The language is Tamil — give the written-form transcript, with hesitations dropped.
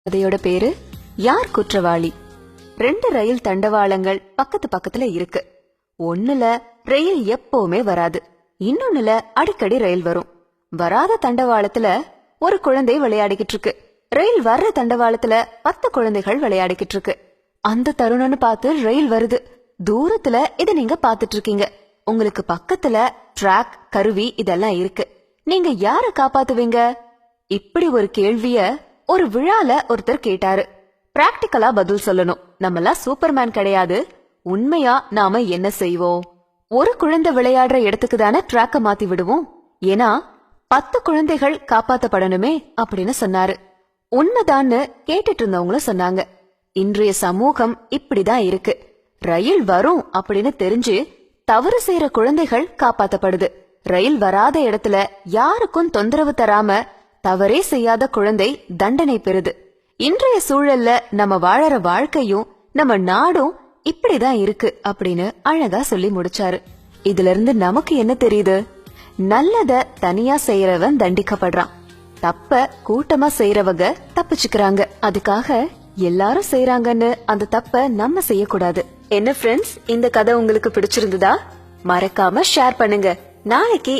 கதையோட பேரு யார் குற்றவாளி. 2 ரயில் தண்டவாளங்கள் பக்கத்து பக்கத்துல இருக்கு. ஒண்ணுல ரயில் எப்பவுமே வராது, இன்னொன்னுல அடிக்கடி ரயில் வரும். வராத தண்டவாளத்துல ஒரு குழந்தை விளையாடிக்கிட்டு இருக்கு. ரயில் வர்ற தண்டவாளத்துல 10 குழந்தைகள் விளையாடிக்கிட்டு இருக்கு. அந்த தருணம்னு பார்த்து ரயில் வருது. தூரத்துல இத நீங்க பாத்துட்டு இருக்கீங்க. உங்களுக்கு பக்கத்துல ட்ராக், கருவி இதெல்லாம் இருக்கு. நீங்க யார காப்பாத்துவீங்க? இப்படி ஒரு கேள்விய ஒரு விழால ஒருத்தர் கேட்டாரு. பிராக்டிகலா பதில் சொல்லணும். நம்மளா சூப்பர்மேன் கிடையாது. உண்மையா நாம என்ன செய்வோம்? ஒரு குழந்தை விளையாடுற இடத்துக்கு தானே ட்ராக்க மாத்தி விடுவோம். ஏன்னா 10 குழந்தைகள் காப்பாத்தப்படணுமே அப்படின்னு சொன்னாரு. உண்மைதான்னு கேட்டுட்டு இருந்தவங்களும் சொன்னாங்க. இன்றைய சமூகம் இப்படிதான் இருக்கு. ரயில் வரும் அப்படின்னு தெரிஞ்சு தவறு செய்யற குழந்தைகள் காப்பாத்தப்படுது. ரயில் வராத இடத்துல யாருக்கும் தொந்தரவு தராம தவறே செய்யாத குழந்தை தண்டனை பெறுது. இன்றைய சூழல்ல நம்ம வாழற வாழ்க்கையும் நம்ம நாடும் இப்படிதான் இருக்கு அப்படின்னு அழகா சொல்லி முடிச்சாரு. இதுல இருந்து நமக்கு என்ன தெரியுது? நல்லத தனியா செய்யறவன் தண்டிக்கப்படுறான், தப்ப கூட்டமா செய்யறவங்க தப்பிச்சுக்கிறாங்க. அதுக்காக எல்லாரும் செய்யறாங்கன்னு அந்த தப்ப நம்ம செய்யக்கூடாது. என்ன ஃப்ரெண்ட்ஸ், இந்த கதை உங்களுக்கு பிடிச்சிருந்ததா? மறக்காம ஷேர் பண்ணுங்க. நாளைக்கு